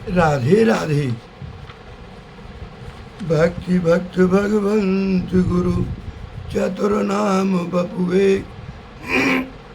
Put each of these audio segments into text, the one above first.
राधे राधे। भक्ति भक्त भगवंत गुरु चतुर नाम बपुए,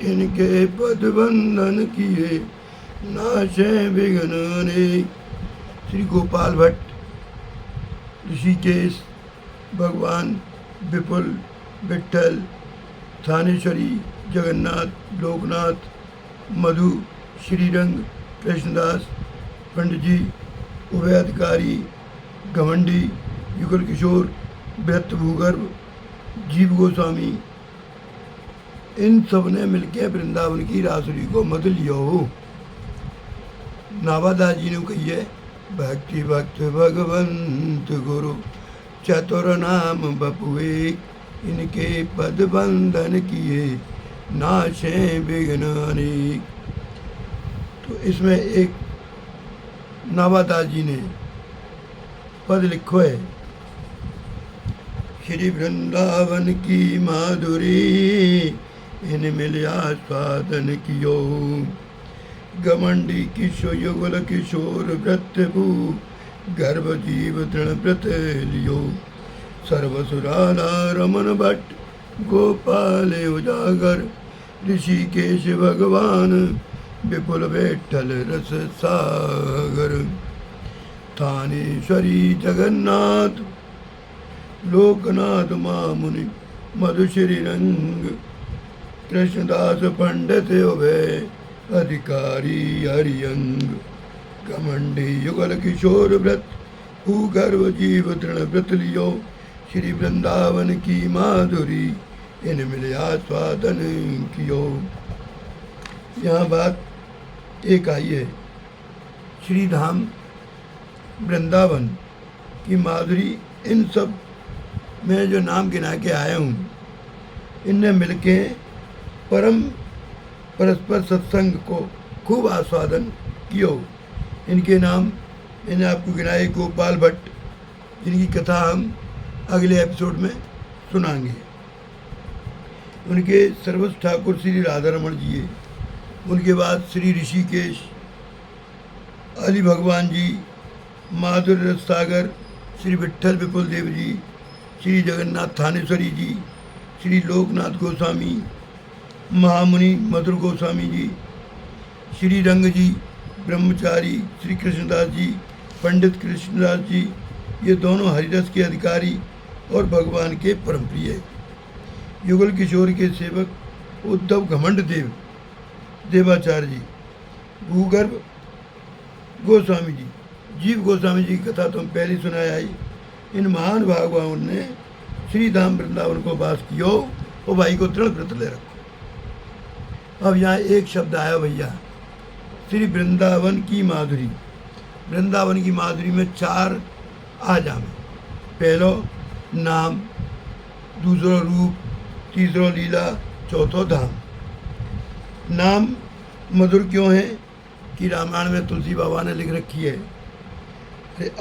इनके पद बंधन किए नाशे विघ्न अनेक। श्री गोपाल भट्ट ऋषिकेश भगवान विपुल विट्ठल थानेश्वरी जगन्नाथ लोकनाथ मधु श्रीरंग कृष्णदास पंडित जी उभयाधिकारी घमंडी युगल किशोर व्यक्त भूगर्भ जीव गोस्वामी, इन सब ने मिलकर वृंदावन की रासुरी को मद लिया हो। नावादास जी ने कही है, भक्ति भक्त भगवंत गुरु चतुर नाम बपुए, इनके पद बंधन किए नाशे विघ्न अनेक। तो इसमें एक नावादास जी ने पद लिखो है, श्री वृंदावन की माधुरी इन मिलिया स्वादन कियो, घमंडी किशो युगल किशोर व्रत भू गर्भ जीव तृण व्रत लियो। सर्वसुराला रमन भट्ट गोपाल उजागर, ऋषिकेश भगवान विपुल विट्ठल रस सागर। थानेश्वरी जगन्नाथ लोकनाथ मामुनि मधु श्रीरंग, कृष्णदास पंडित उभय अधिकारी हरियंग। घमंडी युगल किशोर व्रत भूगर्भ जीव तृण व्रत लियो, श्री वृंदावन की माधुरी इन मिलिया स्वादन कियो। यहाँ बात एक आई है, श्री धाम वृंदावन की माधुरी इन सब में जो नाम गिना के आया हूँ, इनने मिलके परम परस्पर सत्संग को खूब आस्वादन कियो। इनके नाम मैंने आपको गिनाए, गोपाल भट्ट, जिनकी कथा हम अगले एपिसोड में सुनाएंगे। उनके सर्वस ठाकुर श्री राधा रमण जी है, उनके बाद श्री ऋषिकेश अली भगवान जी, माधुर्य रस सागर श्री विट्ठल विपुल देव जी, श्री जगन्नाथ थानेश्वरी जी, श्री लोकनाथ गोस्वामी, महामुनि मधुर गोस्वामी जी, श्री रंग जी ब्रह्मचारी, श्री कृष्णदास जी पंडित कृष्णदास जी, ये दोनों हरिरस के अधिकारी और भगवान के परम प्रिय। युगल किशोर के सेवक उद्धव घमंड देव देवाचार्य जी, भूगर्भ गोस्वामी जी, जीव गोस्वामी जी की कथा तो हम पहले सुनाया ही। इन महान भगवान ने श्री धाम वृंदावन को वास कियो और भाई को दृढ़ व्रत ले रखो। अब यहाँ एक शब्द आया भैया, श्री वृंदावन की माधुरी। वृंदावन की माधुरी में चार आयाम है, पहलो नाम, दूसरो रूप, तीसरो लीला, चौथो धाम। नाम मधुर क्यों है कि रामायण में तुलसी बाबा ने लिख रखी है,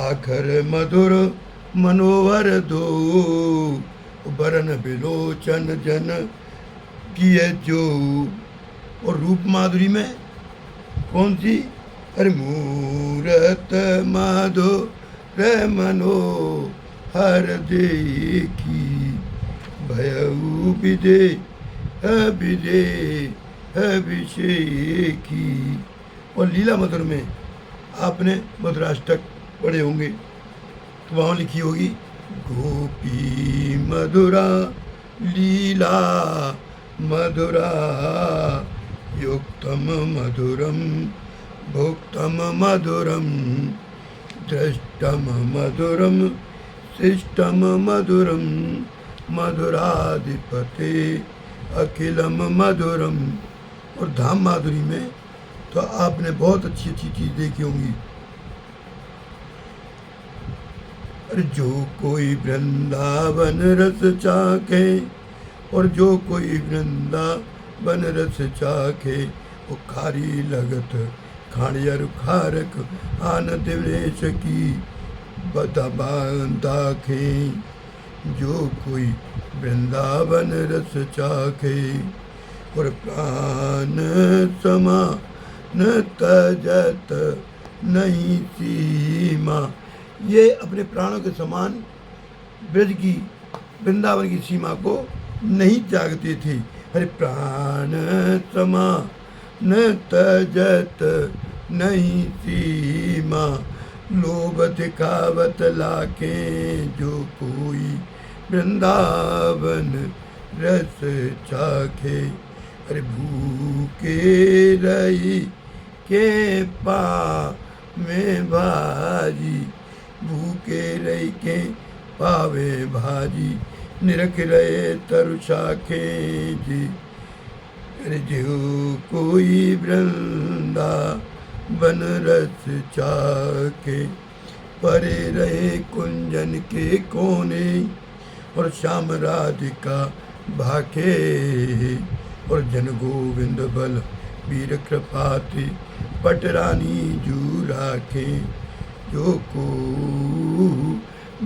आखर मधुर मनोहर दो, बरन बिलोचन जन किए जो। और रूप माधुरी में कौन सी, अरे मूरत माधुर मनोहर देखी, भयउ विदे विदे अभिषेकी। और लीला मधुर में आपने मधुराष्टक पढ़े होंगे, तो वहाँ लिखी होगी, गोपी मधुरा लीला मधुरा, युक्तम मधुरम भुक्तम मधुरम, दृष्टम मधुरम शिष्टम मधुरम, मधुराधिपते अखिलम मधुरम। और धाम माधुरी में तो आपने बहुत अच्छी अच्छी चीज़ देखी होंगी। अरे जो कोई वृंदावन रस चाखे, और जो कोई वृंदावन रस चाखे, वो खारी लगत खाड़ियर खारक आनंद विनेश की दाखे। जो कोई वृंदावन रस चाखे, और प्राण समा न तजत नहीं सीमा। ये अपने प्राणों के समान ब्रज की, वृंदावन की सीमा को नहीं त्यागते थे। हरे प्राण समा न तजत नहीं सीमा, लोभ दिखावत लाके जो कोई वृंदावन रस चाखे। अरे भूखे रही के पा में भाजी, भूखे रही के पावे भाजी, निरख रहे तरु शाखे जी। अरे जो कोई वृंदा बन रस चाके, परे रहे कुंजन के कोने और श्याम राधिका भाके। और जन गोविंद बल वीर कृपाति, पटरानी जू राखे, जो को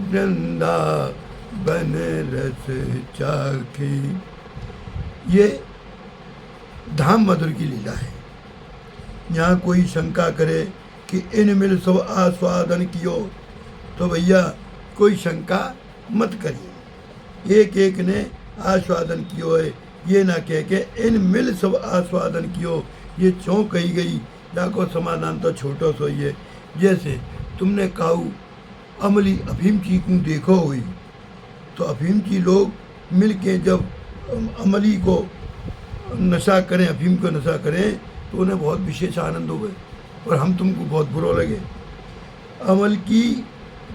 वृंदा बन रस चाखे। ये धाम मधुर की लीला है। यहाँ कोई शंका करे कि इन मिल सब आस्वादन कियो, तो भैया कोई शंका मत करिए। एक एक ने आस्वादन कियो है, ये ना कह के इन मिल सब आस्वादन कियो, ये क्यों कही गई, जाको समाधान तो छोटो सो ये। जैसे तुमने काऊ अमली अफीम चीकू देखो हुई, तो अफीम ची लोग मिल के जब अमली को नशा करें, अफीम को नशा करें, तो उन्हें बहुत विशेष आनंद हो गए और हम तुमको बहुत बुरा लगे। अमल की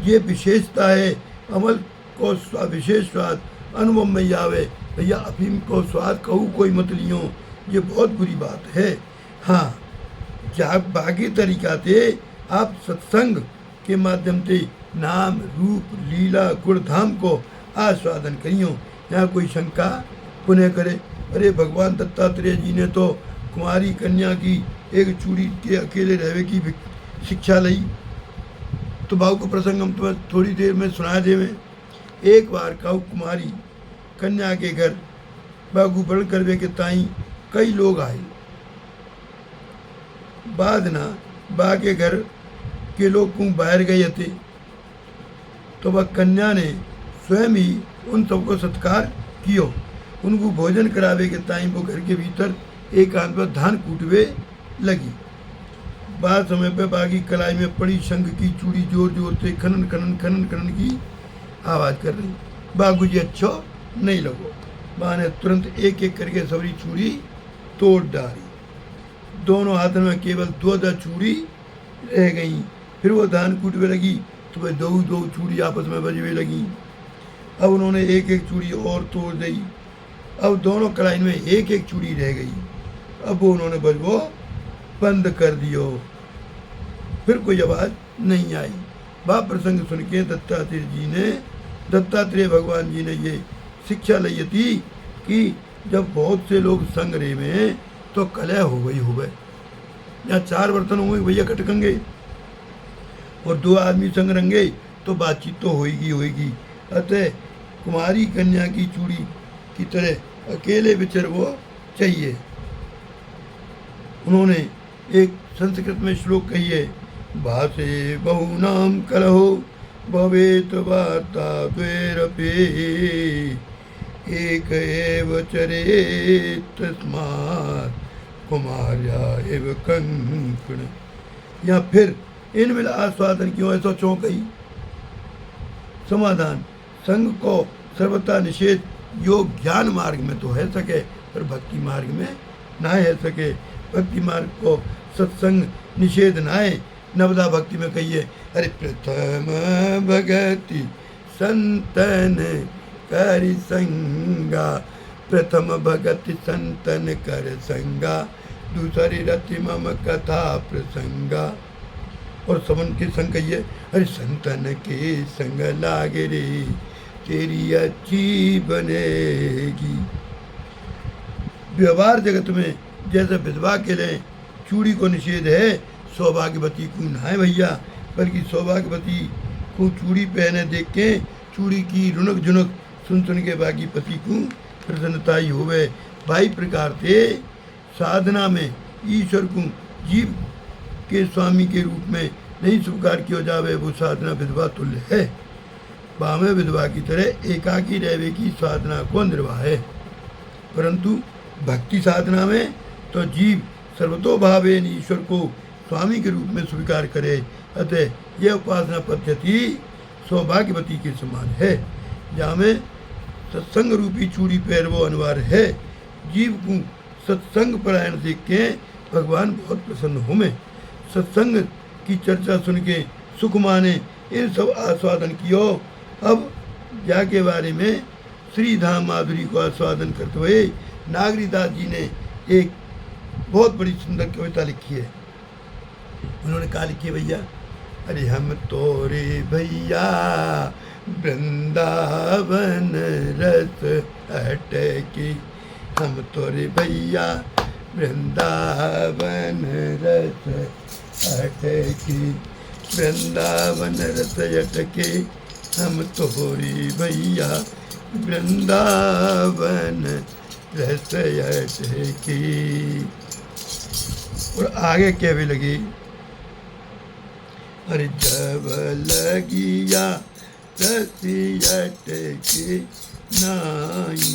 ये विशेषता है, अमल को विशेष स्वाद अनुभव में आवे। भैया अफीम को स्वाद कहूँ कोई मत लियो, ये बहुत बुरी बात है। हाँ, जब बाकी तरीका थे आप सत्संग के माध्यम से नाम रूप लीला गुणधाम को आस्वादन करियो। यहाँ कोई शंका पुनः करे, अरे भगवान दत्तात्रेय जी ने तो कुमारी कन्या की एक चूड़ी के अकेले रहने की शिक्षा ली। तो बाबू को प्रसंग हम तुम्हें थोड़ी देर में सुना दे में। एक बार काऊ कुमारी कन्या के घर बागू बड़ करवे के ताई कई लोग आए। बाद ना बा के घर के लोग को बाहर गए थे, तो वह कन्या ने स्वयं ही उन सबको सत्कार कियो। उनको भोजन करावे के ताई वो घर के भीतर एकांत पर धान कूटवे लगी। बाद समय पे बागी कलाई में पड़ी शंख की चूड़ी जोर जोर से खनन खनन खनन खनन की आवाज कर रही। बागू जी अच्छो नहीं लगो, बा ने तुरंत एक एक करके सबरी चूड़ी तोड़ डाली। दोनों हाथों में केवल दो चूड़ी रह गई। फिर वो धान कूटवे लगी तो वह दो चूड़ी आपस में बजवे लगी। अब उन्होंने एक एक चूड़ी और तोड़ दी। अब दोनों कलाई में एक एक चूड़ी रह गई। अब वो उन्होंने बजवो बंद कर दियो। फिर कोई आवाज़ नहीं आई। वह प्रसंग सुन के दत्तात्रेय भगवान जी ने ये शिक्षा ली थी कि जब बहुत से लोग संग रहे में तो कलह हो गई या चार बर्तन हो गए भैया खटकेंगे, और दो आदमी संग रहेंगे तो बातचीत तो होएगी। अतः कुमारी कन्या की चूड़ी की तरह अकेले विचर वो चाहिए। उन्होंने एक संस्कृत में श्लोक कही है, भासे बहुनाम कलहो भवेत वार्ता द्वैरपि एक एव चरेत तस्मात् कुमार्या एव कंकण। या फिर इन मिल आस्वादन क्यों ऐसा चौंकई। समाधान, संग को सर्वथा निषेध योग ज्ञान मार्ग में तो है सके, पर भक्ति मार्ग में ना है सके। भक्ति मार्ग को सत्संग निषेध ना है। नवदा भक्ति में कहिए, अरे प्रथम भगति संतन कर संगा, प्रथम भगति संतन कर संगा, दूसरी रति मम कथा प्रसंगा। और समन के संग कहिए, अरे संतन के संग लागे रे तेरी अच्छी बनेगी। व्यवहार जगत में जैसे विधवा के लिए चूड़ी को निषेध है, सौभाग्यवती को नहाए भैया, बल्कि सौभाग्यवती को चूड़ी पहने देख के चूड़ी की रुनक झुनक सुन सुन के बाकी पति को प्रसन्नता ही होवे। भाई प्रकार से साधना में ईश्वर को जीव के स्वामी के रूप में नहीं स्वीकार किया जावे वो साधना विधवा तुल्य है। बामे विधवा की तरह एकाकी रहवे की साधना को निर्वाह है। परंतु भक्ति साधना में तो जीव सर्वतोभावेन ईश्वर को स्वामी के रूप में स्वीकार करे। अतः यह उपासना पद्धति सौभाग्यवती के समान है, जहाँ में सत्संग रूपी चूड़ी पहरवो अनिवार्य है। जीव को सत्संग परायण देख के भगवान बहुत प्रसन्न हो में। सत्संग की चर्चा सुन के सुख माने इन सब आस्वादन कियो। अब जा के बारे में श्री धाम माधुरी को आस्वादन करते हुए नागरीदास जी ने एक बहुत बड़ी सुंदर कविता लिखी है। उन्होंने कहा लिखी है भैया, अरे हम तोरे भैया वृंदावन रस अटकी, हम तोरे भैया वृंदावन रस अटकी, वृंदावन रस अटके, हम तोरी भैया वृंदावन रस अटकी। और आगे कहने लगी, अरे जब लगिया रस अटकी नाई,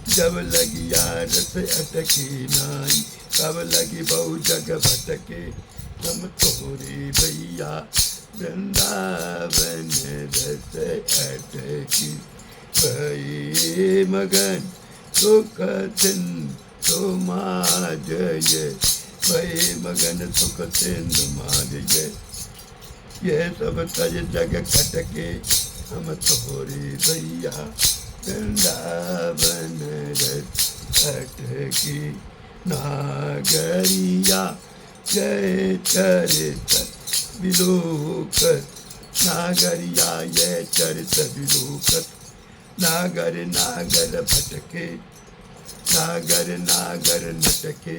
जब लगिया रस अटकी नाई, कब लगी बहु जग भटके, हम तोरे भैया वृंदावन रस अटकी। भई मगन सुख सिंधु माजय, भई मगन सुख सिंधु माजय, ये सब तज जग खटके, हम तोरे भैया वृंदावन रस अटकी। नागरिया जय चरित विलोकत, नागरिया ये चरित विलोकत, नागर नागर भटके, नागर नागर नटके,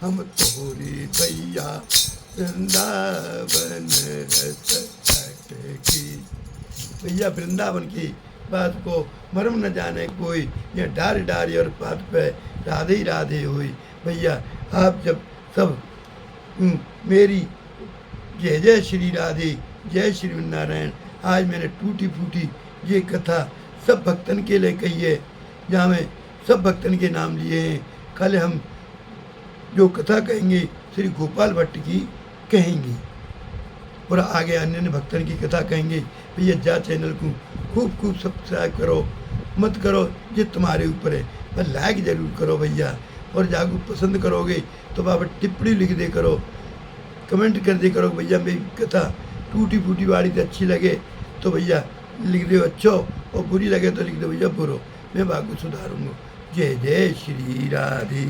हम तोरे भैया वृंदावन रस अटकी। भैया वृंदावन की बात को मर्म न जाने कोई, यह डार डारी और बात पे राधे ही राधे हुई। भैया आप जब सब मेरी जय जय श्री राधे जय श्री नारायण, आज मैंने टूटी फूटी ये कथा सब भक्तन के लिए कही है, जहाँ में सब भक्तन के नाम लिए हैं। कल हम जो कथा कहेंगे श्री गोपाल भट्ट की कहेंगे और आगे अन्य भक्तन की कथा कहेंगे। भैया जा चैनल को खूब खूब सब्सक्राइब करो, मत करो ये तुम्हारे ऊपर है, पर लाइक जरूर करो भैया। और जागो पसंद करोगे तो बाबा टिप्पणी लिख दे करो, कमेंट कर दे करो भैया मेरी कथा टूटी फूटी वाली से अच्छी लगे तो भैया लिख दो अच्छो, और बुरी लगे तो लिख दो भैया बुरो, मैं बात को सुधारूंगा। जय जय श्री राधे।